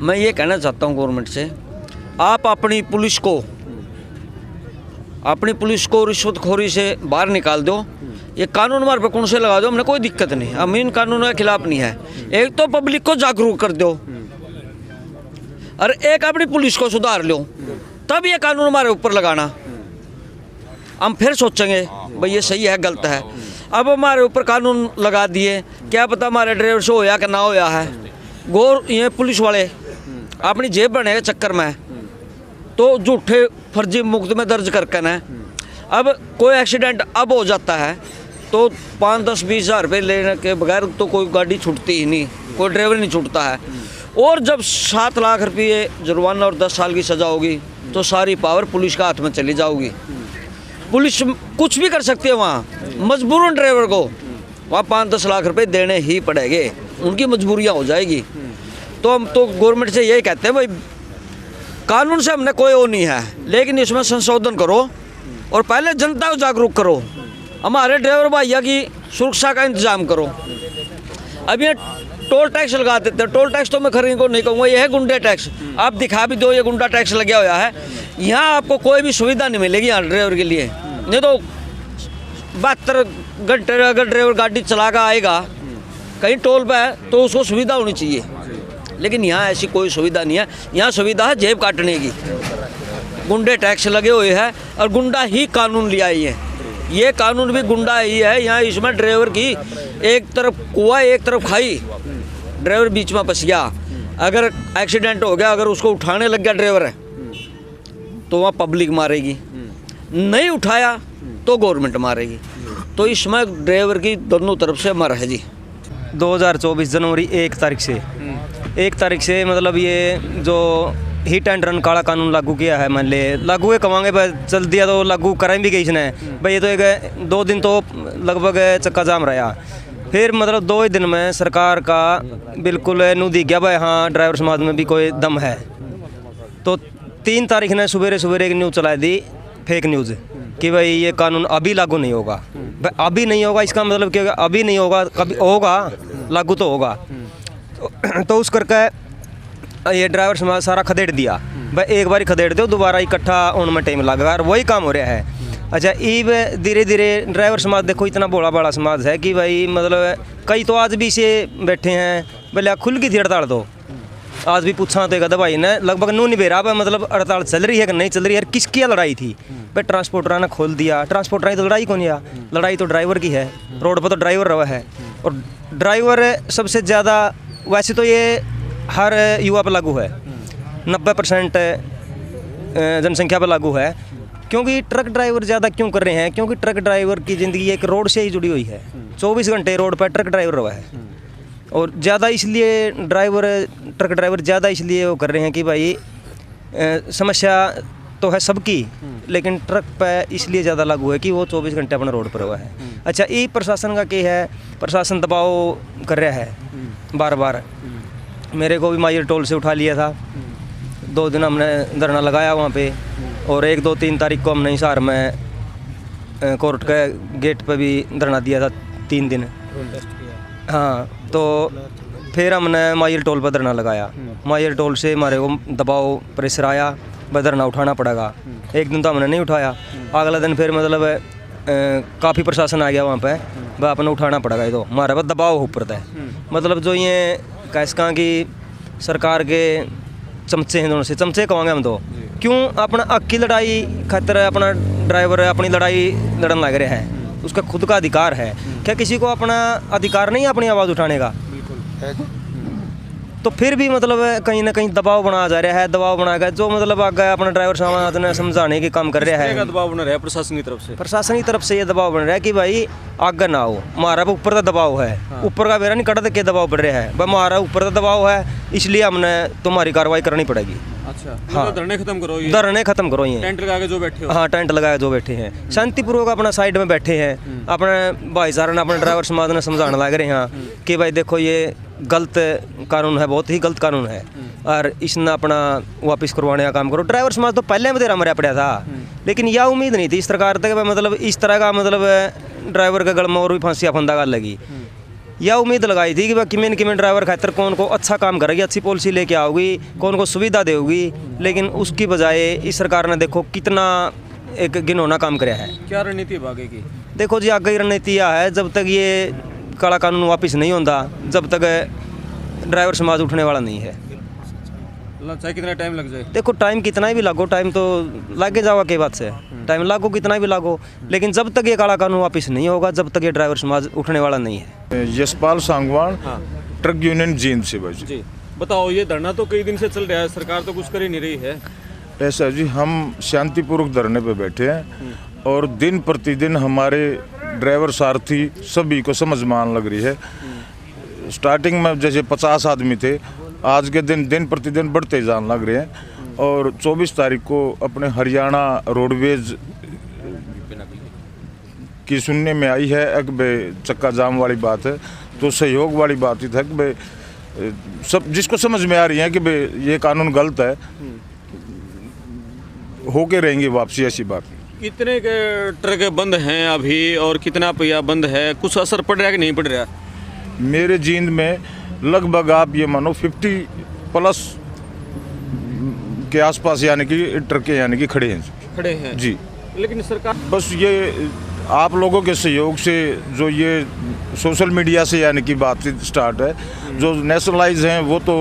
मैं ये कहना चाहता हूँ गवर्नमेंट से, आप अपनी पुलिस को रिश्वतखोरी से बाहर निकाल दो। ये कानून हमारे पे कौन से लगा दो, हमने कोई दिक्कत नहीं, हम इन कानूनों के खिलाफ नहीं है। एक तो पब्लिक को जागरूक कर दो और एक अपनी पुलिस को सुधार लो, तब ये कानून हमारे ऊपर लगाना। हम फिर सोचेंगे भाई ये सही है गलत है। अब हमारे ऊपर कानून लगा दिए, क्या पता हमारे ड्राइवर से होया कि ना होया है। ये पुलिस वाले अपनी जेब बनने के चक्कर में तो झूठे फर्जी मुकदमे दर्ज करके ना, अब कोई एक्सीडेंट अब हो जाता है तो 5, 10, 20 हज़ार रुपये लेने के बगैर तो कोई गाड़ी छूटती ही नहीं, कोई ड्राइवर नहीं छूटता है। और जब 7 लाख रुपये जुर्माना और 10 साल की सज़ा होगी तो सारी पावर पुलिस का हाथ में चली जाओगी। पुलिस कुछ भी कर सकती है वहाँ, मजबूरन ड्राइवर को वहाँ 5-10 लाख रुपए देने ही पड़ेंगे, उनकी मजबूरियाँ हो जाएगी। तो हम तो गवर्नमेंट से यही कहते हैं भाई कानून से हमने कोई वो नहीं है, लेकिन इसमें संशोधन करो और पहले जनता को जागरूक करो। हमारे ड्राइवर भैया की सुरक्षा का इंतजाम करो। अब ये टोल टैक्स लगा देते हैं, टोल टैक्स तो मैं खरीद को नहीं कहूँगा, ये है गुंडे टैक्स। आप दिखा भी दो ये गुंडा टैक्स लगा हुआ है, यहाँ आपको कोई भी सुविधा नहीं मिलेगी यहाँ ड्राइवर के लिए। नहीं तो 72 घंटे अगर ड्राइवर गाड़ी चला कर आएगा कहीं टोल पे है तो उसको सुविधा होनी चाहिए, लेकिन यहाँ ऐसी कोई सुविधा नहीं है। यहाँ सुविधा है जेब काटने की। गुंडे टैक्स लगे हुए हैं और गुंडा ही कानून ले आई है, ये कानून भी गुंडा ही है। यहाँ इसमें ड्राइवर की एक तरफ कुआं एक तरफ खाई, ड्राइवर बीच में फंस गया। अगर एक्सीडेंट हो गया, अगर उसको उठाने लग गया ड्राइवर तो वहाँ पब्लिक मारेगी, नहीं उठाया तो गवर्नमेंट मारेगी। तो इसमें ड्राइवर की दोनों तरफ से मर है जी। 2024 जनवरी 1 तारीख से मतलब ये जो हिट एंड रन काला कानून लागू किया है, मान ले लागू है कमांगे पर चल दिया तो लागू कराएं भी गई इसने भाई। ये तो एक 2 दिन तो लगभग चक्का जाम रहा, फिर मतलब 2 ही दिन में सरकार का बिल्कुल नू दिख गया भाई हाँ ड्राइवर समाज में भी कोई दम है। तो 3 तारीख ने सुबह एक न्यूज़ चला दी, फेक न्यूज़ कि भाई ये कानून अभी लागू नहीं होगा। भाई अभी नहीं होगा इसका मतलब क्या, अभी नहीं होगा, कभी होगा, लागू तो होगा। तो उस करके ये ड्राइवर समाज सारा खदेड़ दिया भाई, एक बार खदेड़ दो दोबारा इकट्ठा होने में टाइम लगेगा, और वही काम हो रहा है। अच्छा ईब धीरे धीरे ड्राइवर समाज देखो इतना बड़ा समाज है कि भाई मतलब कई तो आज भी इसे बैठे हैं बोले खुल की थी हड़ताल। तो आज भी पूछा तो एक भाई ने लगभग नू नहीं बेरा मतलब हड़ताल चल रही है कि नहीं चल रही है, किसकी लड़ाई थी भाई। ट्रांसपोर्टर ने खोल दिया, ट्रांसपोर्टर की तो लड़ाई कौन है, लड़ाई तो ड्राइवर की है। रोड पर तो ड्राइवर रहा है, और ड्राइवर सबसे ज़्यादा वैसे तो ये हर युवा पर लागू है, 90% जनसंख्या पर लागू है। क्योंकि ट्रक ड्राइवर ज़्यादा क्यों कर रहे हैं, क्योंकि ट्रक ड्राइवर की ज़िंदगी एक रोड से ही जुड़ी हुई है। 24 घंटे रोड पर ट्रक ड्राइवर रहा है, और ज़्यादा इसलिए ट्रक ड्राइवर ज़्यादा इसलिए वो कर रहे हैं कि भाई समस्या तो है सबकी, लेकिन ट्रक पे इसलिए ज़्यादा लागू है कि वो 24 घंटे अपना रोड पर हुआ है। अच्छा ये प्रशासन का क्या है, प्रशासन दबाव कर रहा है बार बार। मेरे को भी मायर टोल से उठा लिया था, 2 दिन हमने धरना लगाया वहाँ पे, और 1, 2, 3 तारीख को हमने हिसार में कोर्ट के गेट पे भी धरना दिया था 3 दिन। हाँ तो फिर हमने मायर टोल पर धरना लगाया, मायर टोल से हमारे को दबाव प्रेशर आया भाई धरना उठाना पड़ेगा। एक दिन तो हमने नहीं उठाया, अगला दिन फिर मतलब काफ़ी प्रशासन आ गया वहाँ पे भाई अपने उठाना पड़ेगा, ये तो हमारे पास दबाव ऊपर था। मतलब जो ये कैसे कहाँ की सरकार के चमचे हैं, दोनों से चमचे कहेंगे हम तो, क्यों अपना हक की लड़ाई खातिर अपना ड्राइवर अपनी लड़ाई लड़न लग रहा है, उसका खुद का अधिकार है। क्या किसी को अपना अधिकार नहीं है अपनी आवाज़ उठाने का? तो फिर भी मतलब कहीं ना कहीं दबाव बना जा रहा है, दबाव बनाएगा जो मतलब आगे अपना ड्राइवर समाज ने समझाने के काम कर रहा है। दबाव बन रहा है प्रशासन की तरफ से, प्रशासन की तरफ से ये दबाव बन रहा है कि भाई आगे ना हो, हमारा ऊपर का दबाव है। हाँ। ऊपर का बेरा नहीं कटा के दबाव बढ़ रहा है भाई, हमारा ऊपर का दबाव है, इसलिए हमने तुम्हारी कार्रवाई करनी पड़ेगी। अच्छा हाँ, धरने खत्म करो, धरने खत्म करो, ये टेंट लगा के जो बैठे हो। हाँ टेंट लगाए जो बैठे हैं, शांतिपूर्वक अपना साइड में बैठे हैं। अपने भाईचारा ने अपने ड्राइवर समाज ने समझाने लग रहे हैं कि भाई देखो ये गलत कानून है, बहुत ही गलत कानून है, और इसने अपना वापस करवाने का काम करो। ड्राइवर समाज तो पहले में मरा पड़ा था, लेकिन यह उम्मीद नहीं थी इस सरकार तक मतलब इस तरह का मतलब ड्राइवर के गल में और भी फांसियाँ फंदा कर लगी। यह उम्मीद लगाई थी कि वह किमेन ड्राइवर खातर कौन को अच्छा काम करेगी, अच्छी पॉलिसी लेके आओगी, कौन को सुविधा देगी, लेकिन उसकी बजाय इस सरकार ने देखो कितना एक घिनौना काम कराया है। क्या रणनीति है आगे की? देखो जी आगे रणनीति यह है, जब तक ये काला कानून वापस नहीं होता जब तक ड्राइवर समाज उठने वाला नहीं है। चाहे कितना टाइम लग जाए? देखो टाइम कितना ही भी लागो, टाइम तो लागे जाओगा के बात से, टाइम लागो कितना भी लागो, लेकिन जब तक ये काला कानून वापस नहीं होगा जब तक ये ड्राइवर समाज उठने वाला नहीं है। यशपाल सांगवान, हाँ। ट्रक यूनियन जींद से भाई। जी बताओ, ये धरना तो कई दिन से चल रहा है, सरकार तो कुछ कर ही नहीं रही है। ऐसा है जी, हम शांतिपूर्वक धरने पे बैठे हैं और दिन प्रतिदिन हमारे ड्राइवर सारथी सभी को समझ में आने लग रही है। स्टार्टिंग में जैसे 50 आदमी थे, आज के दिन प्रतिदिन बढ़ते जाने लग रहे हैं और 24 तारीख को अपने हरियाणा रोडवेज की सुनने में आई है कि भाई चक्का जाम वाली बात है, तो सहयोग वाली बात ही था कि भाई सब जिसको समझ में आ रही है कि भाई ये कानून गलत है, होके रहेंगे वापसी, ऐसी बात। कितने के ट्रक बंद हैं अभी और कितना पहिया बंद है, कुछ असर पड़ रहा है कि नहीं पड़ रहा? मेरे जींद में लगभग आप ये मानो 50+ के आसपास यानी कि ट्रकें यानी कि खड़े हैं जी। लेकिन सरकार बस ये आप लोगों के सहयोग से जो ये सोशल मीडिया से यानी कि बातचीत स्टार्ट है, जो नेशनलाइज हैं वो तो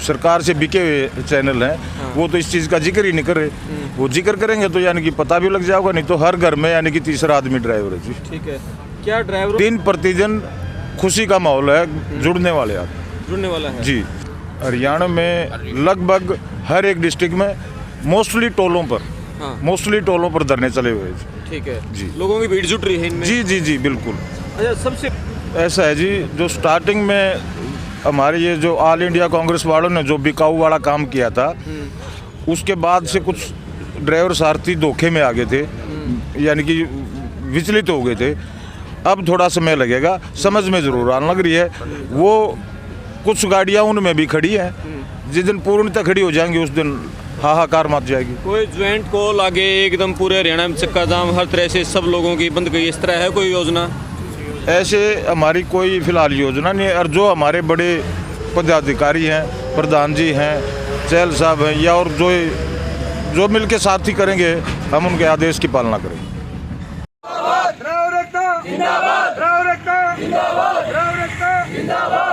सरकार से बिके हुए चैनल हैं, वो तो इस चीज़ का जिक्र ही नहीं कर रहे। वो जिक्र करेंगे तो यानी कि पता भी लग जाएगा, नहीं तो हर घर में यानी कि तीसरा आदमी ड्राइवर है जी। ठीक है, क्या ड्राइवर दिन प्रतिदिन खुशी का माहौल है, जुड़ने वाले आप जुड़ने वाला है जी। हरियाणा में लगभग हर एक डिस्ट्रिक्ट में मोस्टली टोलों पर धरने चले हुए हैं। ठीक है जी, लोगों की भीड़ जुट रही है इनमें। जी जी जी बिल्कुल। अच्छा, सबसे ऐसा है जी, जो स्टार्टिंग में हमारे ये जो ऑल इंडिया कांग्रेस वालों ने जो बिकाऊ वाला काम किया था, उसके बाद से कुछ ड्राइवर सारथी धोखे में आ गए थे, यानी कि विचलित हो गए थे। अब थोड़ा समय लगेगा, समझ में ज़रूर आने लग रही है। वो कुछ गाड़ियाँ उनमें भी खड़ी हैं, जिस दिन पूर्णतः खड़ी हो जाएंगी उस दिन हाहाकार मच जाएगी। कोई ज्वाइंट कॉल आगे एकदम पूरे हरियाणा में चक्का जाम हर तरह से सब लोगों की बंद गई, इस तरह है कोई योजना? ऐसे हमारी कोई फिलहाल योजना नहीं है, और जो हमारे बड़े पदाधिकारी हैं, प्रधान जी हैं, चैल साहब हैं, या और जो मिल के साथी करेंगे, हम उनके आदेश की पालना करेंगे। जिंदाबाद, जिंदाबाद, जिंदाबाद।